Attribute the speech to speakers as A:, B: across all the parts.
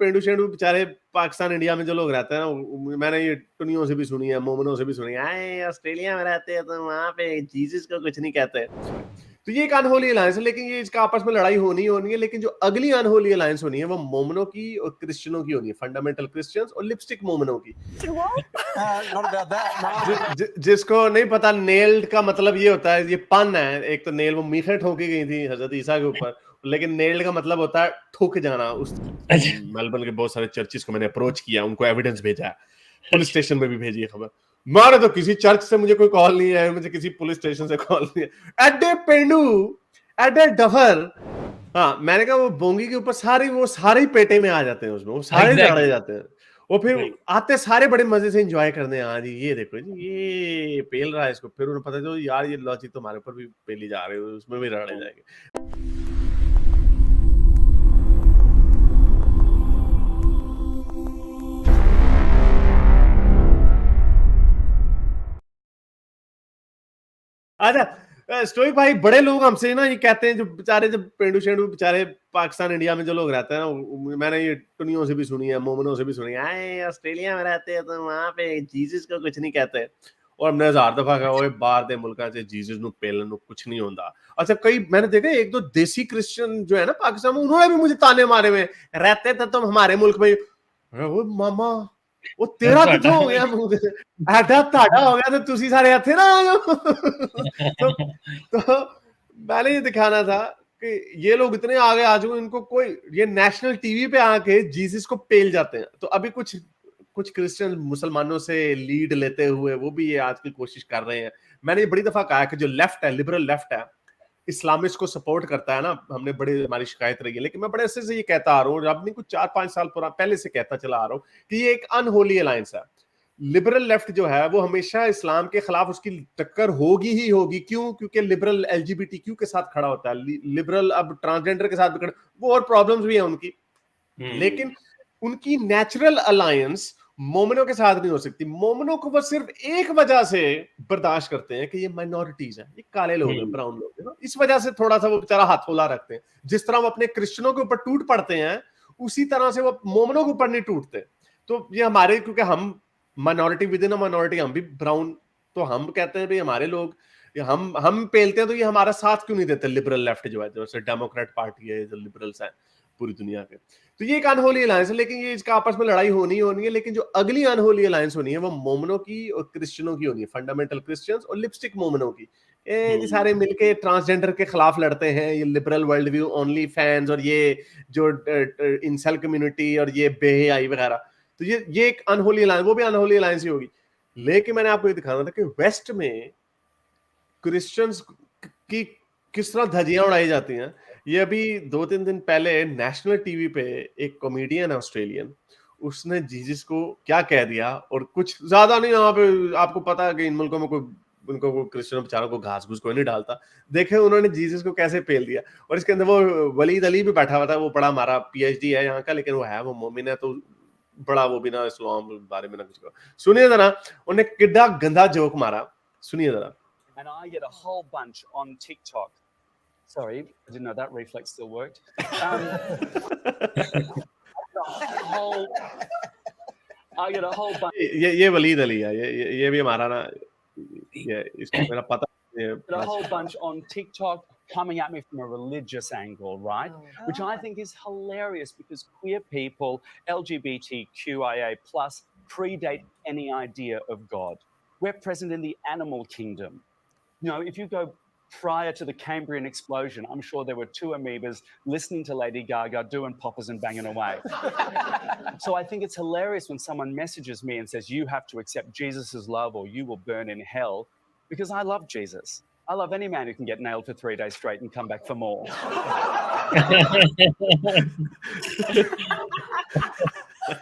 A: पेंडू शेंडू बेचारे पाकिस्तान इंडिया में जो लोग रहते हैं ना, मैंने ये टुनियों से भी सुनी है, मोमनों से भी सुनी है, आए ऑस्ट्रेलिया में रहते हैं तो वहां पे जीसस को कुछ नहीं कहते। तो ये एक अनहोली अलायंस है, लेकिन ये इसका आपस में लड़ाई होनी ही होनी है। लेकिन जो अगली अनहोली अलायंस होनी है वो मोमनों की और क्रिश्चियनों की होनी है, फंडामेंटल क्रिश्चियंस और लिपस्टिक मोमनों की।
B: Not about that. No.
A: जिसको नहीं पता, नेल्ड का मतलब ये होता है, ये पन है। एक तो नेल वो मीठे ठोकी गई थी हजरत ईसा के ऊपर, लेकिन नेल्ड का मतलब होता है ठुक जाना। उस मेलबर्न के बहुत सारे चर्चिस को मैंने अप्रोच किया, उनको एविडेंस भेजा है, पुलिस स्टेशन में भी भेजी है खबर। मारे तो किसी चर्च से मुझे कोई कॉल नहीं है, मुझे किसी पुलिस स्टेशन से कॉल नहीं है। एडे पेंडू, एडे डफर। हाँ, मैंने कहा वो बोंगी के ऊपर सारे पेटे में आ जाते हैं, उसमें वो सारे झाड़े जाते हैं। वो फिर आते सारे बड़े मजे से एंजॉय करने। हाँ जी, ये देखो जी, ये पेल रहा है इसको। फिर उन्हें पता चलो यार ये लॉजिक तो हमारे ऊपर भी पेली जा रहे हो, उसमें भी रगड़े जाएंगे। अच्छा स्टोइक भाई, बड़े लोग हमसे ना ये कहते हैं, जो बेचारे जब पेंडू शेंडू बेचारे पाकिस्तान इंडिया में जो लोग रहते हैं ना, मैंने ये टुनियों से भी सुनी है, मोमनों से भी सुनी है, आए ऑस्ट्रेलिया में रहते हैं तो वहां पे जीसस को कुछ नहीं कहते। और हमने 1000 दफा कहा ओए बाहर दे मुल्का से जीसस नु पेलन नु कुछ नहीं होता। अच्छा, कई मैंने देखा एक दो देसी क्रिश्चियन जो है ना पाकिस्तान में, उन्होंने भी मुझे ताने मारे में, रहते थे तुम हमारे मुल्क में। ओ मामा, वो तेरा किथों हो गया, एडा ताड़ा हो गया तो तुसी सारे इथे ना आ जाओ। तो मैंने ये दिखाना था कि ये लोग इतने आगे आ चुके, इनको कोई ये नेशनल टीवी पे आके जीसस को पेल जाते हैं। तो अभी कुछ क्रिश्चियन मुसलमानों से लीड लेते हुए वो भी ये आज की कोशिश कर रहे हैं। मैंने ये बड़ी दफा कहा कि जो लेफ्ट है, लिबरल लेफ्ट है, इस्लामिस्ट को सपोर्ट करता है ना, हमने बड़े हमारी शिकायत रही है, लेकिन मैं बड़े अरसे से ये कहता आ रहा हूँ, अब नहीं कुछ 4-5 साल पहले से कहता चला आ रहा हूँ कि ये एक अनहोली अलायंस है। लिबरल लेफ्ट जो है वो हमेशा इस्लाम के खिलाफ उसकी टक्कर होगी ही होगी। क्यों? क्योंकि लिबरल एलजीबीटीक्यू के साथ खड़ा होता है, लिबरल अब ट्रांसजेंडर के साथ भी खड़ा, वो और प्रॉब्लम्स भी हैं उनकी, लेकिन उनकी नेचुरल अलायंस मोमनों के साथ नहीं हो सकती। मोमनों को बस सिर्फ एक वजह से बर्दाश्त करते हैं कि ये माइनॉरिटीज हैं, ये काले लोग हैं, ब्राउन लोग हैं, इस वजह से थोड़ा सा वो बेचारा हथौला रखते हैं। जिस तरह वो अपने क्रिश्चियनों के ऊपर टूट पड़ते हैं, उसी तरह से वो मोमनों के ऊपर नहीं टूटते। तो ये हमारे, क्योंकि हम minority with in a minority, हम भी ब्राउन, तो हम कहते हैं भाई हमारे लोग, हम पेलते हैं तो ये हमारा साथ क्यों नहीं देते लिबरल लेफ्ट जो है, जैसे डेमोक्रेट पार्टी है, जो लिबरल्स हैं पूरी दुनिया के। तो ये एक अनहोली अलायंस है, लेकिन ये इसका आपस में लड़ाई होनी ही होनी है। लेकिन जो अगली अनहोली अलायंस होनी है वो मोमनों की और क्रिश्चियनों की होनी है, फंडामेंटल क्रिश्चियंस और लिपस्टिक मोमनों की। ये सारे मिलके ट्रांसजेंडर के खिलाफ लड़ते हैं, ये liberal world view, only fans, और ये जो इंसेल कम्युनिटी और ये बेहयाई वगैरह। तो ये एक अनहोली अलायंस, वो भी अनहोली अलायंस ही होगी। लेकिन मैंने आपको ये दिखाना था कि वेस्ट में क्रिश्चियंस की किस तरह धज्जियां उड़ाई जाती हैं। ये अभी 2-3 दिन पहले नेशनल टीवी पे एक कॉमेडियन है ऑस्ट्रेलियन, उसने जीसस को क्या कह दिया, और कुछ ज्यादा नहीं, यहाँ पे आपको पता है कि इन मुल्कों में उनको क्रिश्चियन बेचारों को घास घूस कोई नहीं डालता। देखे उन्होंने जीसस को कैसे पेल दिया। और इसके अंदर वो वलीद अली भी बैठा हुआ था, वो बड़ा हमारा PhD है यहाँ का, लेकिन वो मोमिन है, तो बड़ा वो भी ना इस्लाम बारे में ना कुछ। सुनिए जरा, उन्हें किड्डा गंदा जोक मारा, सुनिए जरा।
C: And I get a whole bunch on TikTok. Sorry, I didn't know that reflex still worked. I get a whole bunch.
A: ये वलीद अली है, ये भी हमारा ना, ये इसको मेरा पता है।
C: A whole bunch on TikTok coming at me from a religious angle, right? Which I think is hilarious, because queer people, LGBTQIA+, predate any idea of God. We're present in the animal kingdom. You know, if you go prior to the Cambrian explosion, I'm sure there were 2 amoebas listening to Lady Gaga, doing poppers and banging away. So I think it's hilarious when someone messages me and says, you have to accept Jesus' love or you will burn in hell, because I love Jesus. I love any man who can get nailed for 3 days straight and come back for more.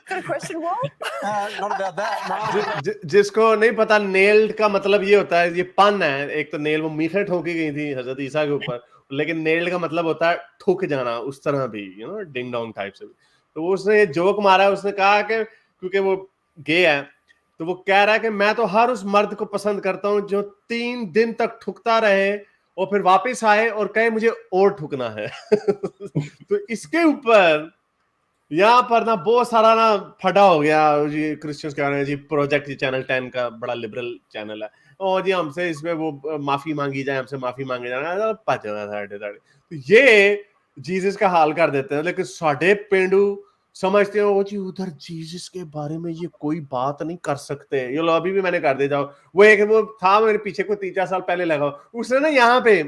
B: Got a question, Walt? Not about that. No.
A: जिसको नहीं पता, nailed का मतलब ये होता है, ये पन है। एक तो नेल वो मीठे ठोकी गई थी हजरत ईसा के ऊपर, लेकिन नेल्ड का मतलब होता है ठुक जाना, उस तरह भी, डिंग डोंग टाइप से भी। तो उसने ये जोक मारा, उसने कहा कि क्योंकि वो गे है, तो वो कह रहा है कि मैं तो हर उस मर्द को पसंद करता हूं जो 3 दिन तक ठुकता रहे और फिर वापस आए और कहे मुझे और ठुकना है। तो इसके ऊपर यहाँ पर ना बहुत सारा ना फटा हो गया जी, क्रिश्चियंस कह रहे हैं जी प्रोजेक्ट चैनल 10 का बड़ा लिबरल चैनल है, और जी हमसे इसमें वो माफी मांगी जाए, हमसे माफी मांगी जाए, तो ये जीसस का हाल कर देते हैं। लेकिन साढ़े पेंडू समझते हो जी उधर जीसस के बारे में ये कोई बात नहीं कर सकते, ये लो अभी भी मैंने कर दे जाओ। वो था मेरे पीछे को 3-4 साल पहले लगा, उसने ना यहाँ पे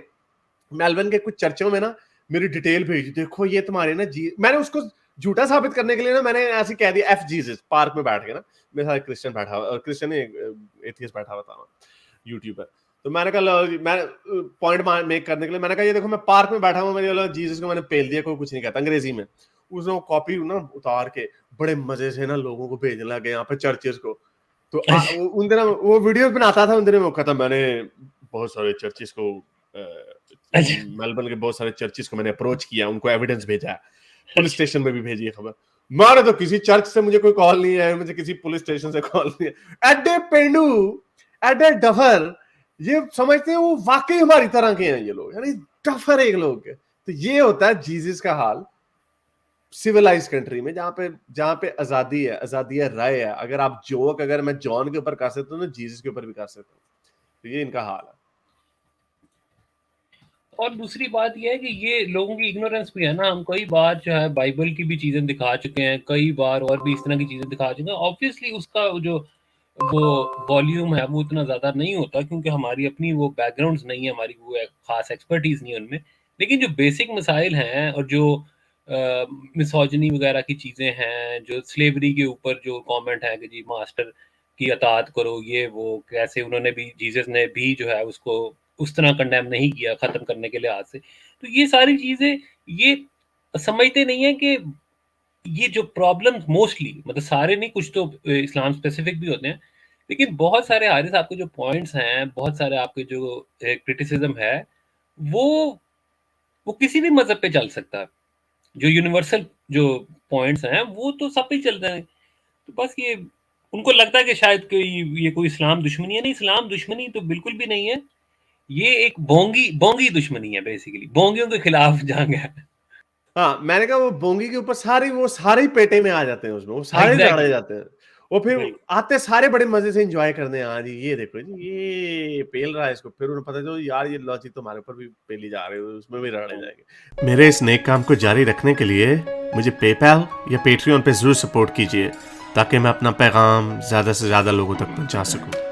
A: मेलबर्न के कुछ चर्चों में ना मेरी डिटेल भेजी, देखो ये तुम्हारे ना जी, मैंने उसको झूठा साबित करने के लिए ना मैंने ऐसे कह दिया एफ जीसस, पार्क में बैठ के ना, मेरे साथ क्रिश्चियन बैठा हुआ, क्रिश्चियन एथियस्ट बैठा हुआ था यूट्यूब पर, तो मैंने कहा मैं पॉइंट मेक करने के लिए मैंने कहा ये देखो मैं पार्क में बैठा हूँ, मेरे जीसस को मैंने पेल दिया, कोई कुछ नहीं कहता अंग्रेजी में। उसने कॉपी ना उतार के बड़े मजे से ना लोगों को भेजने लगे यहाँ पे चर्चेस को, तो उन दिनों वो वीडियो बनाता था, उन दिनों में कहता मैंने बहुत सारे चर्चेस को मेलबर्न के बहुत सारे चर्चेस को मैंने अप्रोच किया, उनको एविडेंस भेजा, पुलिस स्टेशन में भी भेजी है खबर। मारे तो किसी चर्च से मुझे कोई कॉल नहीं है, मुझे किसी पुलिस स्टेशन से कॉल नहीं है। एडे पेंडू, एडे डफर, ये समझते हैं वो वाकई हमारी तरह के हैं ये लोग, यानी डफर एक लोग के। तो ये होता है जीसस का हाल सिविलाइज कंट्री में, जहां पे आजादी है राय है। अगर आप जोक अगर मैं जॉन के ऊपर कर सकता हूँ ना जीसस के ऊपर भी कर सकता हूँ, तो ये इनका हाल है।
D: और दूसरी बात यह है कि ये लोगों की इग्नोरेंस भी है ना, हम कई बार जो है बाइबल की भी चीजें दिखा चुके हैं, कई बार और भी इस तरह की चीजें दिखा चुके हैं। ऑब्वियसली उसका जो वो वॉल्यूम है वो इतना ज्यादा नहीं होता, क्योंकि हमारी अपनी वो बैकग्राउंड्स नहीं है, हमारी वो खास एक्सपर्टीज नहीं है उनमें। लेकिन जो बेसिक मसाइल हैं और जो मिसोजनी वगैरह की चीजें हैं, जो स्लेवरी के ऊपर जो कमेंट है कि जी मास्टर की अतात करो, ये वो कैसे उन्होंने भी, जीसस ने भी जो है उसको उस तरह कंडेम नहीं किया खत्म करने के लिहाज से। तो ये सारी चीजें ये समझते नहीं है कि ये जो प्रॉब्लम मोस्टली, मतलब सारे नहीं, कुछ तो इस्लाम स्पेसिफिक भी होते हैं, लेकिन बहुत सारे हारिस आपके जो पॉइंट्स हैं, बहुत सारे आपके जो क्रिटिसिज्म है, वो किसी भी मजहब पे चल सकता है। जो यूनिवर्सल जो पॉइंट्स हैं वो तो सब पे चल रहे हैं। तो बस ये उनको लगता है कि शायद ये कोई इस्लाम दुश्मनी है। नहीं, इस्लाम दुश्मनी तो बिल्कुल भी नहीं है, ये एक बोंगी दुश्मनी है, बेसिकली बोंगियों के खिलाफ जंग है।
A: हाँ, मैंने कहा वो बोंगी के ऊपर सारे पेटे में आ जाते हैं, उसमें वो सारे झाड़े जाते हैं, वो फिर आते सारे बड़े मजे से एंजॉय करने। हाँ जी ये देखो जी ये पेल रहा है इसको, फिर उन्हें पता चलो यार ये लॉजिक तो हमारे ऊपर भी पेली जा रहे हो, उसमें भी रगड़े जाएंगे। मेरे इस नेक काम को जारी रखने के लिए मुझे पेपैल या पेट्रियन पे जरूर सपोर्ट कीजिए, ताकि मैं अपना पैगाम ज्यादा से ज्यादा लोगों तक पहुंचा सकूं।